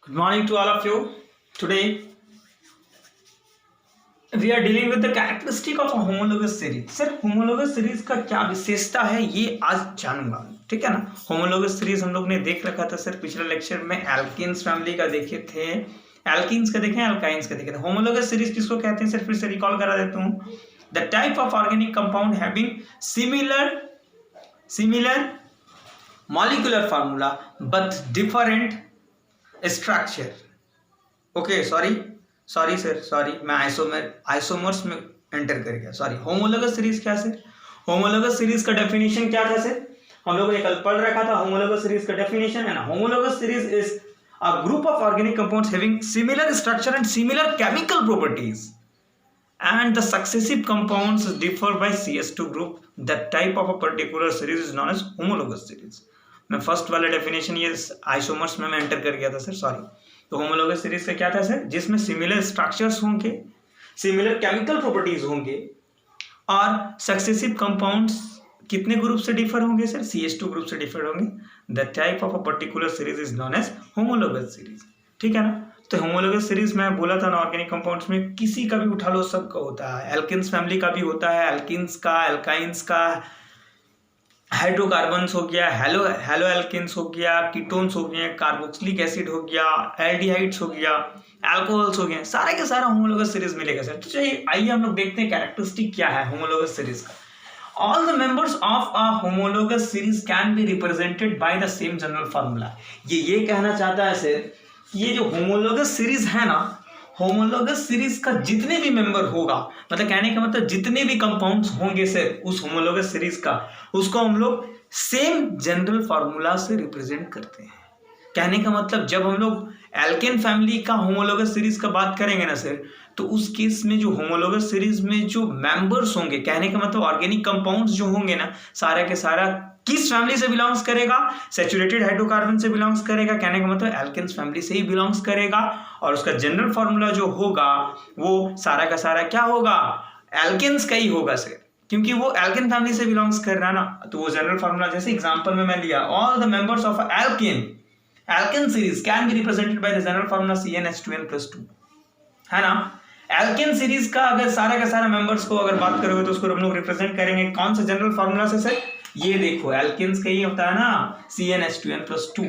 Good morning to all of you. Today we are dealing with the characteristic of a homologous series. Sir homologous series का क्या विशेषता है ये आज जानूंगा, ठीक है ना। homologous series हम लोग ने देख रखा था सर पिछले लेक्चर में, एल्किन्स फैमिली का देखे थे, एल्किन्स का देखे, एल्काइंस का देखे थे। homologous series किसको कहते हैं सर, फिर से रिकॉल करा देता हूँ। The type of organic compound having similar molecular formula but different structure. Okay sorry मैं आइसोमर्स में एंटर कर गया, सॉरी। होमोलोगस सीरीज क्या सर, होमोलोगस सीरीज का डेफिनेशन क्या था सर, हम लोगों ने कल पढ़ रखा था। होमोलोगस सीरीज का डेफिनेशन है ना, homologous series is a group of organic compounds having similar structure and similar chemical properties and the successive compounds differ by CS2 group. That type of a particular series is known as homologous series. मैं first वाला definition ये isomers में मैं enter कर गया था sir, sorry. तो homologous series का क्या था सर, जिसमें सिमिलर स्ट्रक्चर्स होंगे, सिमिलर केमिकल प्रॉपर्टीज होंगे और सक्सेसिव कंपाउंड्स कितने ग्रुप से डिफर होंगे सर, CS2 ग्रुप से डिफर होंगे। The type of a particular series is known as homologous series, ठीक है ना। तो होमोलोगस सीरीज मैं बोला था ना, ऑर्गेनिक कंपाउंड्स में किसी का भी उठा लो सबका होता है। एल्किन्स फैमिली का भी होता है, एल्किन्स का, एल्काइंस का, हाइड्रोकार्बन्स हो गया, हेलो एल्किन्स हो गया, कीटोन्स हो गए, कार्बोक्सिलिक एसिड हो गया, एल्डिहाइड्स हो गया, अल्कोहल्स हो गए, सारे के सारा होमोलोगस सीरीज मिलेगा सर। तो चलिए आइए हम लोग देखते हैं कैरेक्टरिस्टिक क्या है होमोलोगस सीरीज का। All the members of a homologous series can be represented by the same general formula। ये कहना चाहता है सर, ये जो होमोलोगस सीरीज है ना, होमोलोगस सीरीज का जितने भी मेंबर होगा, मतलब कहने का मतलब जितने भी कंपाउंड्स होंगे सर उस होमोलोगस सीरीज का, उसको हम लोग सेम जनरल फार्मूला से रिप्रेजेंट करते हैं। कहने का मतलब जब हम लोग एल्केन फैमिली का होमोलोगस सीरीज का बात करेंगे ना सर, तो उस केस में जो होमोलोगस सीरीज में जो मेंबर्स होंगे, कहने का मतलब ऑर्गेनिक कंपाउंड्स जो होंगे ना, सारा के सारा किस फैमिली से बिलोंग्स करेगा, सैचुरेटेड हाइड्रोकार्बन से बिलोंग्स करेगा, कहने का मतलब एल्केन्स फैमिली से ही बिलोंग्स करेगा। और उसका जनरल फार्मूला जो होगा वो सारा का सारा क्या होगा, एल्केन्स का ही होगा सर, क्योंकि वो एल्केन फैमिली से बिलोंग्स कर रहा है ना। तो वो जनरल फार्मूला जैसे एग्जांपल में मैं लिया, all the members of alkene series can be represented by the general formula CnH2n+2, है ना। एल्केन सीरीज का अगर सारा का सारा मेंबर्स को अगर बात करोगे तो उसको हम लोग रिप्रेजेंट करेंगे कौन सा जनरल फार्मूला से सर, ये देखो एल्केन्स का ही होता है ना, CnH2n+2।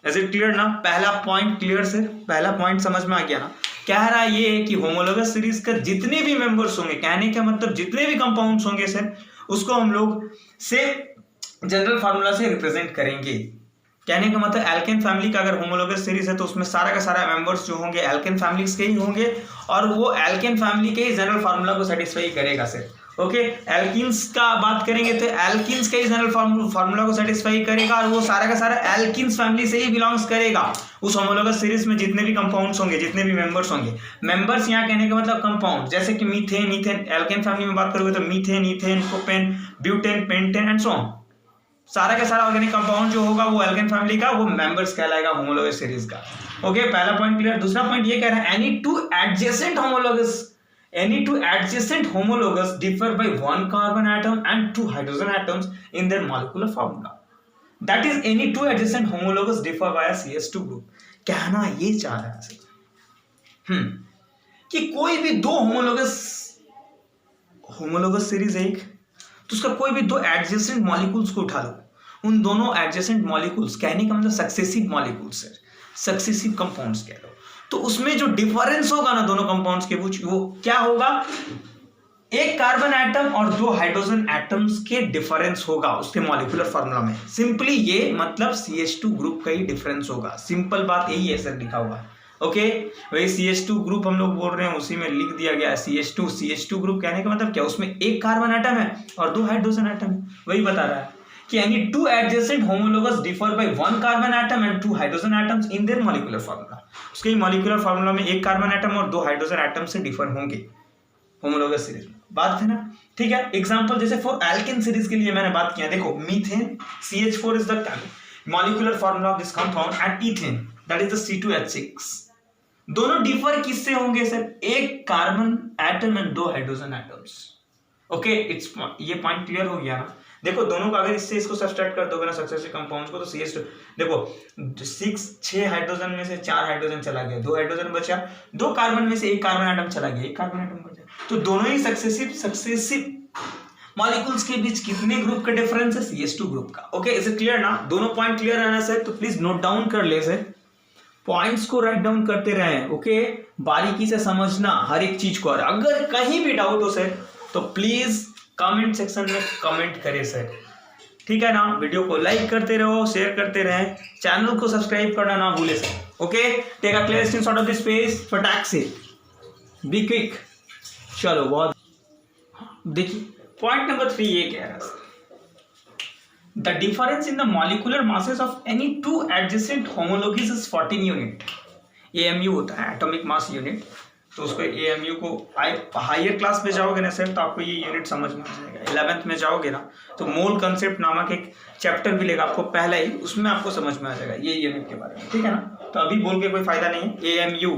इज इट क्लियर ना, पहला पॉइंट क्लियर सर, पहला पॉइंट समझ में आ गया ना। कह रहा है ये कि होमोलोगस सीरीज का जितने भी मेंबर्स होंगे, कहने का मतलब जितने भी कंपाउंड्स होंगे सर, उसको हम लोग से जनरल फार्मूला से रिप्रेजेंट करेंगे। कहने का मतलब एल्केन फैमिली का अगर होमोलोगस सीरीज है तो उसमें सारा का सारा मेंबर्स जो होंगे एल्केन फैमिली के ही होंगे और वो एल्केन फैमिली के ही जनरल फार्मूला को सेटिस्फाई करेगा सर। ओके, एल्किन्स का बात करेंगे तो एल्किन्स के ही जनरल फार्मूला को सेटिस्फाई करेगा और वो सारा का सारा एल्किन्स फैमिली से ही बिलोंग्स करेगा। उस होमोलोगस सीरीज में जितने भी कंपाउंड्स होंगे, जितने भी मेंबर्स होंगे, मेंबर्स यहाँ कहने का मतलब कंपाउंड, जैसे कि मीथेन, ईथेन, एल्केन फैमिली में बात करोगे तो methane, ethane, propane, butane, pentane and so on, सारा का सारा ऑर्गेनिक कंपाउंड जो होगा वो एल्केन फैमिली का वो मेंबर्स कहलाएगा होमोलोगस सीरीज का। ओके, पहला पॉइंट क्लियर। दूसरा पॉइंट ये कह रहा है any two adjacent homologous differ by one carbon atom and two hydrogen atoms in their molecular formula। That is any two adjacent homologous differ by a CS2 group। कहना ये चाह रहा है कि कोई भी दो होमोलोगस सीरीज है एक, तो उसका कोई भी दो एडजेसेंट मॉलिक्यूल्स को उठा लो, उन दोनों एडजेसेंट मॉलिक्यूल्स, कहने का मतलब सक्सेसिव मॉलिक्यूल्स है, सक्सेसिव कंपाउंड्स कह लो, तो उसमें जो डिफरेंस होगा ना दोनों कंपाउंड्स के वो क्या होगा, एक कार्बन एटम और दो हाइड्रोजन एटम्स के डिफरेंस होगा उसके मॉलिक्यूलर फार्मूला में। सिंपली ये मतलब CH2 ग्रुप का ही डिफरेंस होगा, सिंपल बात यही है सर, लिखा हुआ है। ओके, वही CH2 ग्रुप हम लोग बोल रहे हैं, उसी में लिख दिया गया है CH2 ग्रुप। कहने का मतलब क्या, उसमें एक कार्बन एटम है और दो हाइड्रोजन एटम है, वही बता रहा है कि any two adjacent homologous differ by one carbon atom and two hydrogen atoms in their molecular formula. उसके मॉलिक्यूलर फार्मूला में एक कार्बन एटम और दो हाइड्रोजन एटम से डिफर होंगे होमोलोगस सीरीज में, बात है ना, ठीक है। एग्जांपल जैसे फॉर एल्केन सीरीज के लिए मैंने बात किया, देखो methane CH4 is the molecular formula of this compound and ethane that is the C2H6। दोनों डिफर किससे होंगे सर, एक कार्बन एटम एंड दो हाइड्रोजन एटम्स। ओके, इट्स ये पॉइंट क्लियर हो गया ना। देखो दोनों का अगर इससे इसको सब्सट्रैक्ट कर दोगे ना सक्सेसिव कंपाउंड्स को, तो CH2 देखो 6 हाइड्रोजन में से 4 हाइड्रोजन चला गया, 2 हाइड्रोजन बचा, 2 कार्बन में से 1 कार्बन एटम चला गया, 1 कार्बन एटम बचा। तो दोनों ही सक्सेसिव मॉलिक्यूल्स के बीच कितने ग्रुप का डिफरेंस है? CH2 ग्रुप का। ओके, इज इट क्लियर ना? दोनों पॉइंट क्लियर है ना सर? तो प्लीज नोट डाउन कर ले सर, पॉइंट्स को राइट डाउन करते रहें। ओके, बारीकी से समझना हर एक चीज को। और अगर कहीं भी डाउट हो सर तो प्लीज कमेंट सेक्शन में कमेंट करें सर, ठीक है ना? वीडियो को लाइक करते रहो, शेयर करते रहें, चैनल को सब्सक्राइब करना ना भूले sir. Okay, take a clear screenshot of this page, फटाक से, बी क्विक। चलो बहुत देखिए, पॉइंट नंबर 3 ये कह रहा है, the difference in the molecular masses of any two adjacent homologues is 14 unit. AMU होता है एटॉमिक मास यूनिट, तो उसको AMU को हायर क्लास में जाओगे ना सर तो आपको ये यूनिट समझ में आ जाएगा। 11th में जाओगे ना तो मोल कंसेप्ट नामक एक चैप्टर मिलेगा आपको पहला ही, उसमें आपको समझ में आ जाएगा ये यूनिट के बारे में, ठीक है ना? तो अभी बोल के कोई फायदा नहीं है। AMU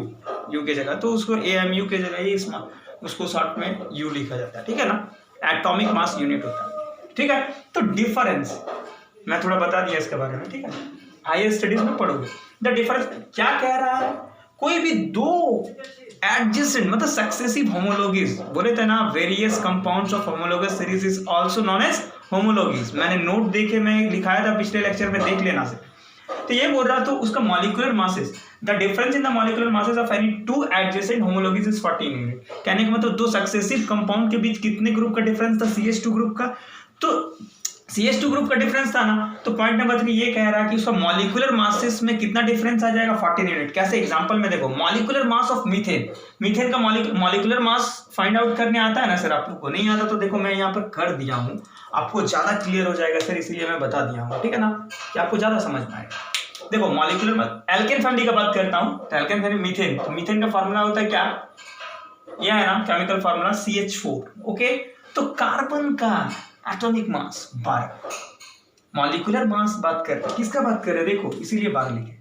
यू के जगह, तो उसको AMU के जगह ही उसको शॉर्ट में U लिखा जाता है, ठीक है ना? एटॉमिक मास यूनिट होता है, ठीक है? तो डिफरेंस मैं थोड़ा बता दिया इसके बारे में, ठीक है? हायर स्टडीज में पढ़ोगे। द डिफरेंस क्या कह रहा है? कोई भी दो एडजेसेंट मतलब सक्सेसिव होमोलॉगीज, बोले थे ना various compounds of homologous series is also known as homologues. मैंने नोट देखे मैं लिखाया था पिछले लेक्चर में, देख लेना से। तो ये बोल रहा, तो उसका molecular masses, the difference in the molecular masses of any two adjacent homologues is 14 unit. कहने का मतलब दो सक्सेसिव कंपाउंड के बीच कितने ग्रुप का डिफरेंस था? CH2 ग्रुप का। तो CH2 ग्रुप का डिफरेंस था ना, तो पॉइंट नंबर 3 ये कह रहा है कि उसका मॉलिक्यूलर मासेस में कितना डिफरेंस आ जाएगा? 14 यूनिट। कैसे? एग्जांपल में देखो, molecular mass of methane, methane का मॉलिक्यूलर मास फाइंड आउट करने आता है ना सर? आप लोग को नहीं आता तो देखो मैं यहाँ पर कर दिया हूँ, आपको ज्यादा क्लियर हो जाएगा सर, इसीलिए मैं बता दिया हूँ, ठीक है ना? कि आपको ज्यादा समझ में आएगा। देखो मॉलिक्यूलर एल्केन फैमिली का बात करता हूँ, तो एल्केन फैमिली मीथेन, तो मीथेन का फॉर्मूला होता है क्या? यह है ना केमिकल फॉर्मूला CH4। ओके, तो कार्बन का एटॉमिक मास 12, मॉलिक्यूलर मास बात कर रहे हैं, किसका बात कर रहे हैं? देखो इसीलिए 12 लिखे,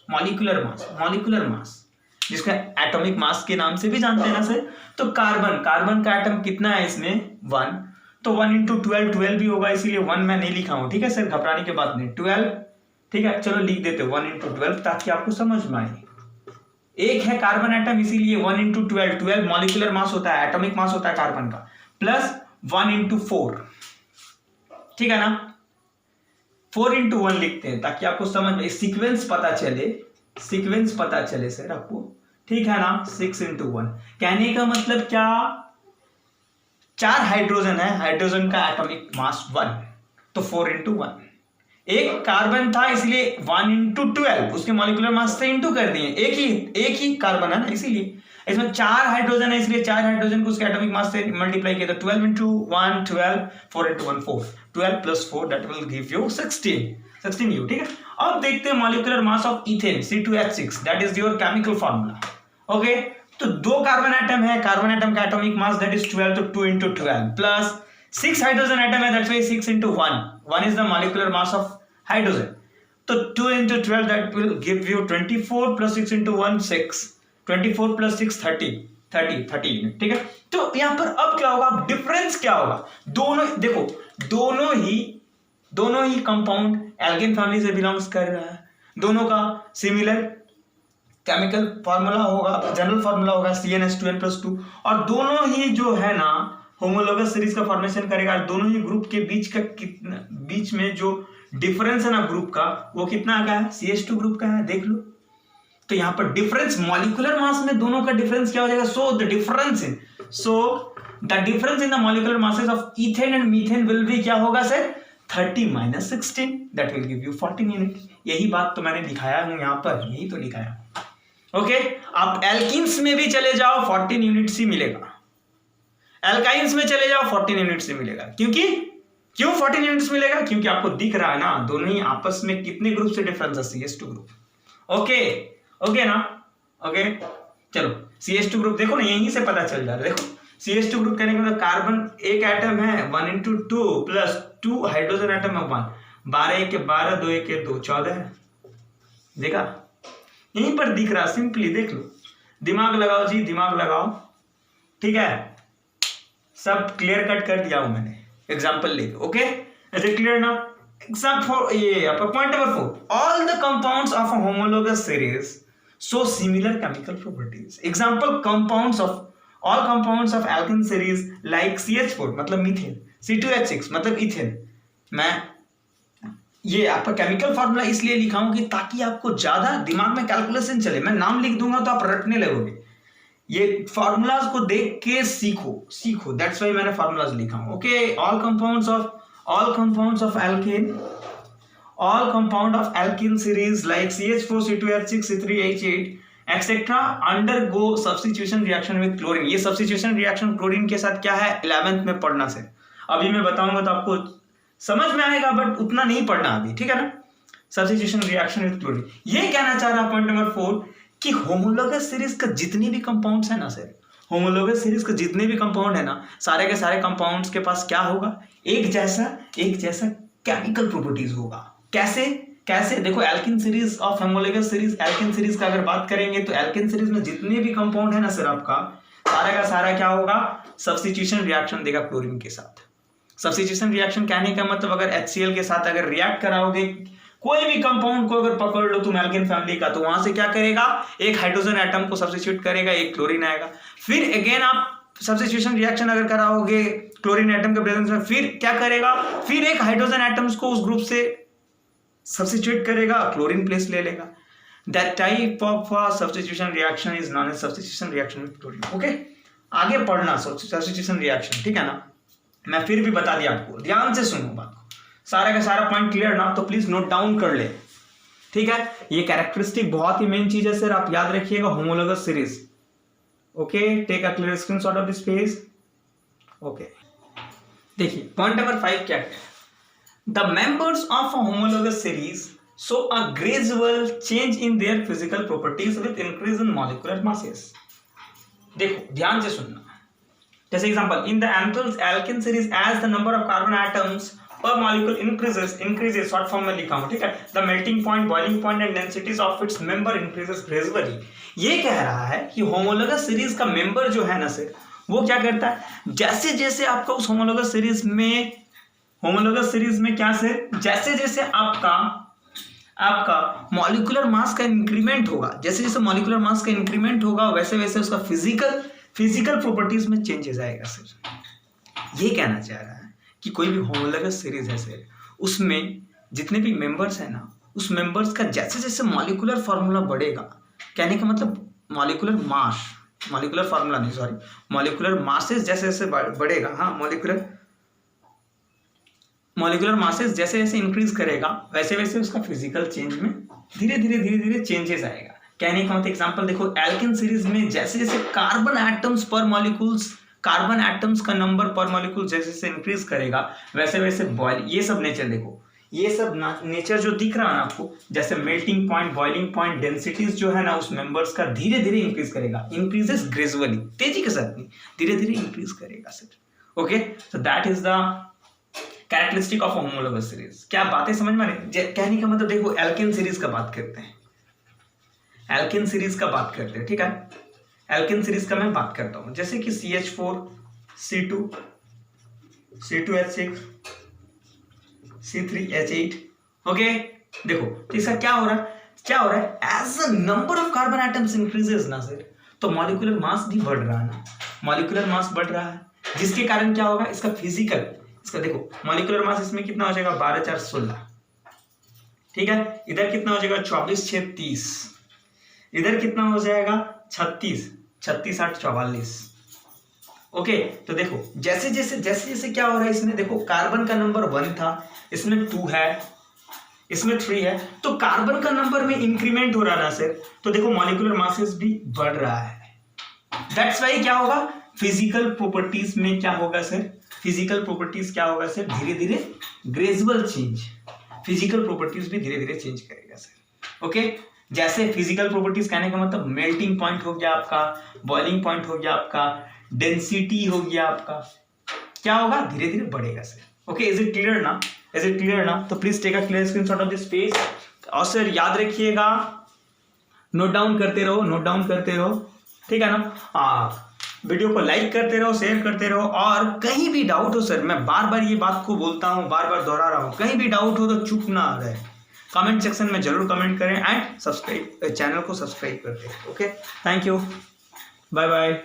मॉलिक्यूलर मास जिसका एटॉमिक मास के नाम से भी जानते हैं ना सर। तो कार्बन का एटम कितना है इसमें? 1, तो 1 × 12 12 भी होगा, इसीलिए 1 मैं नहीं लिखा हूं, ठीक है सर? घबराने की बात नहीं, 12, ठीक है? चलो लिख देते 1 × 12 ताकि आपको समझ में आए। एक है कार्बन एटम, इसीलिए 1 × 12, 12 मॉलिक्यूलर मास होता है, एटॉमिक मास होता है कार्बन का, प्लस 1 × 4, ठीक है ना? 4 × 1 लिखते हैं ताकि आपको समझ में सीक्वेंस पता चले सर आपको, ठीक है ना? 6 × 1 कहने का मतलब क्या? 4 हाइड्रोजन है, हाइड्रोजन का एटॉमिक मास 1, तो 4 × 1। एक कार्बन था इसलिए 1 × 12, उसके मॉलिक्यूलर मास से इंटू कर दिए, एक ही कार्बन है ना, इसीलिए इसमें 4 हाइड्रोजन है, इसलिए 4 हाइड्रोजन को उसके एटॉमिक मास से मल्टीप्लाई किया, तो 12 × 1 12, 4 × 1 4, 12 + 4 that will give you 16 you, ठीक है? अब देखते हैं molecular mass of ethane C2H6, that is your chemical formula. Okay, तो 2 कार्बन एटम है, कार्बन एटम का एटॉमिक मास दैट इज 12, तो 2 × 12 प्लस 6 हाइड्रोजन एटम है, that's why 6 × 1 is the molecular mass of hydrogen, तो 2 × 12 that will give you 24 + 6 × 1 6, 24 + 6 30 unit, ठीक है? तो यहां पर अब क्या होगा? डिफरेंस क्या होगा? दोनों देखो, दोनों ही कंपाउंड एल्केन फैमिली से बिलोंग्स कर रहा है, दोनों का सिमिलर केमिकल फार्मूला होगा, जनरल फार्मूला होगा CnH2n+2, और दोनों ही जो है ना होमोलॉगस सीरीज का फॉर्मेशन करेगा। दोनों ही ग्रुप के बीच में जो डिफरेंस है ना ग्रुप का, वो कितना आ गया है? CH2 ग्रुप का है, देख लो। तो यहां पर डिफरेंस मॉलिक्यूलर मास में दोनों का डिफरेंस क्या हो जाएगा? So the difference in the molecular masses of ethane and methane will be क्या होगा sir? 30 - 16 that will give you 14 unit. यही बात तो मैंने दिखाया हूं यहां पर, यही तो दिखाया। ओके, आप एल्किन्स में भी चले जाओ 14 यूनिट्स ही मिलेगा, एल्काइंस में चले जाओ 14 यूनिट्स ही मिलेगा। क्यों 14 यूनिट्स मिलेगा? क्योंकि आपको दिख रहा है ना दोनों ही आपस में कितने ग्रुप से डिफरेंस है? CH2 group. ओके ना? ओके, चलो CH2 ग्रुप देखो ना, यहीं से पता चल जा रहा है। देखो CH2 ग्रुप कहने का मतलब कार्बन एक एटम है 1 × 2 प्लस 2 हाइड्रोजन एटम है 1, 12 × 1 12, 2 × 1 2 14 है। देखा, यहीं पर दिख रहा, सिंपली देख लो, दिमाग लगाओ जी, दिमाग लगाओ, ठीक है? सब क्लियर कट कर दिया हूं मैंने एग्जाम्पल लेके। Okay, Is it clear now? Except for point number 4. All the compounds of a homologous series show similar chemical properties. Example compounds of all compounds of alkene series like CH4 मतलब methane, C2H6 मतलब ethane. मैं ये आपका chemical formula इसलिए लिखा हूं कि ताकि आपको ज्यादा दिमाग में कैलकुलेशन चले. मैं नाम लिख दूंगा तो आप रटने लगोगे. ये फार्मूलाज को देख के सीखो. दैट्स वाई मैंने फार्मूलाज लिखा हूं. Okay, all compounds of alkene series like CH4, C2H6, C3H8 etc. undergo substitution reaction with chlorine. ये substitution reaction क्लोरीन के साथ क्या है 11th में पढ़ना से. अभी मैं बताऊंगा तो आपको समझ में आएगा, बट उतना नहीं पढ़ना अभी, ठीक है ना. substitution reaction with chlorine. ये कहना चाह रहा पॉइंट नंबर 4 कि होमोलोगस सीरीज का जितने भी कंपाउंड्स है ना सर, होमोलोगस सीरीज के जितने भी कंपाउंड है ना, सारे के सारे कंपाउंड्स के पास क्या होगा, एक जैसा केमिकल प्रॉपर्टीज होगा. कैसे देखो, alkane series of homologous series, alkane series का अगर बात करेंगे तो एल्केन सीरीज में जितने भी कंपाउंड है ना सर, आपका सारा का सारा क्या होगा, सब्स्टिट्यूशन रिएक्शन देगा क्लोरीन के साथ. सब्स्टिट्यूशन रिएक्शन कहने का मतलब अगर HCl के साथ अगर रिएक्ट कराओगे, कोई भी कंपाउंड को अगर पकड़ लो तुम एल्केन फैमिली का, तो वहां से क्या करेगा, एक हाइड्रोजन एटम को सब्स्टिट्यूट करेगा, एक क्लोरीन आएगा. फिर अगेन आप सब्स्टिट्यूशन रिएक्शन अगर कराओगे क्लोरीन एटम के प्रेजेंस में, फिर क्या करेगा, फिर एक हाइड्रोजन एटम्स को उस ग्रुप से सब्स्टिट्यूट करेगा, क्लोरीन प्लेस ले लेगा. That type of substitution reaction is known as substitution reaction with chlorine. Okay, आगे पढ़ना सब्स्टिट्यूशन रिएक्शन, ठीक है ना. मैं फिर भी बता दिया आपको, ध्यान से सुनो बात को, सारा का सारा पॉइंट क्लियर ना, तो प्लीज नोट डाउन कर ले, ठीक है. ये कैरेक्टरिस्टिक बहुत ही मेन चीज है सर, आप याद रखिएगा. Homologous series. Okay, take a clear screenshot of this page. Okay, देखिए पॉइंट नंबर 5 क्या है. The members of a homologous series show a gradual change in their physical properties with increase in molecular masses. देखो ध्यान से सुनना. जैसे example, in the alkane series as the number of carbon atoms per molecule increases short form में लिखा हूं, ठीक है. The melting point, boiling point and densities of its member increases gradually. ये कह रहा है कि होमोलोगस सीरीज का मेंबर जो है ना सर, वो क्या करता है, जैसे जैसे आपका उस होमोलोगस सीरीज में क्या सर, जैसे जैसे आपका मॉलिक्यूलर मास का इंक्रीमेंट होगा, जैसे जैसे मॉलिक्यूलर मास का इंक्रीमेंट होगा, वैसे वैसे उसका फिजिकल प्रॉपर्टीज में चेंजेस आएगा सर. ये कहना चाह रहा है कि कोई भी होमोलोगस सीरीज है सर, उसमें जितने भी मेंबर्स है ना, उस मेंबर्स का जैसे जैसे मॉलिक्यूलर फार्मूला बढ़ेगा, कहने का मतलब मॉलिक्यूलर मासेस जैसे जैसे बढ़ेगा, हाँ, मॉलिक्यूलर मासेस जैसे जैसे इंक्रीज करेगा, वैसे वैसे उसका फिजिकल चेंज में धीरे धीरे चेंजेस आएगा. कहने का मतलब एग्जांपल देखो, एल्केन सीरीज में जैसे जैसे कार्बन एटम्स का नंबर पर मॉलिक्यूल जैसे जैसे इंक्रीज करेगा, वैसे वैसे ये सब नेचर देखो, ये सब नेचर जो दिख रहा है ना आपको, जैसे melting point, boiling point, densities जो है ना उस मेंबर्स का धीरे धीरे इंक्रीज करेगा. इंक्रीजेस ग्रेजुअली, तेजी के साथ नहीं, धीरे धीरे इंक्रीज करेगा sir. Okay, so that is the characteristic of homologous series. क्या बातें समझ में आ रही? कहने का मतलब देखो, एल्केन सीरीज का बात करते हैं, ठीक है. एल्केन सीरीज का मैं बात करता हूं, जैसे कि CH4, C2, C2H6, C3H8. Okay, देखो तो इसका क्या हो रहा है, as the number of carbon atoms increases ना सर, तो मॉलिक्यूलर मास भी बढ़ रहा है ना, जिसके कारण क्या होगा, इसका देखो मॉलिक्यूलर मास इसमें कितना हो जाएगा, 12/4=16, ठीक है. इधर कितना हो जाएगा, 24/6=30. इधर कितना हो जाएगा, 36/8=44. ओके, तो देखो जैसे जैसे क्या हो रहा है, इसमें देखो कार्बन का नंबर 1 था, इसमें 2 है, इसमें 3 है, तो कार्बन का नंबर में इंक्रीमेंट हो रहा ना सर, तो देखो मॉलिक्यूलर मासेस भी बढ़ रहा है. दैट्स वाई क्या होगा, फिजिकल प्रॉपर्टीज में क्या होगा सर, धीरे धीरे ग्रेजुअल चेंज, फिजिकल प्रॉपर्टीज भी धीरे धीरे चेंज करेगा सर. ओके, जैसे फिजिकल प्रॉपर्टीज कहने का मतलब मेल्टिंग पॉइंट हो गया आपका, बॉइलिंग पॉइंट हो गया आपका, डेंसिटी हो गया आपका, क्या होगा, धीरे धीरे बढ़ेगा sir. Okay, is it clear ना, तो please take a clear screenshot of this page. और सर याद रखिएगा, नोट डाउन करते रहो, ठीक है ना. वीडियो को लाइक करते रहो, शेयर करते रहो, और कहीं भी डाउट हो सर, मैं बार बार ये बात को बोलता हूँ, बार बार दोहरा रहा हूँ, कहीं भी डाउट हो तो चुप ना आ रहे, कमेंट सेक्शन में जरूर कमेंट करें एंड सब्सक्राइब, चैनल को सब्सक्राइब कर दें। Okay, thank you, bye bye.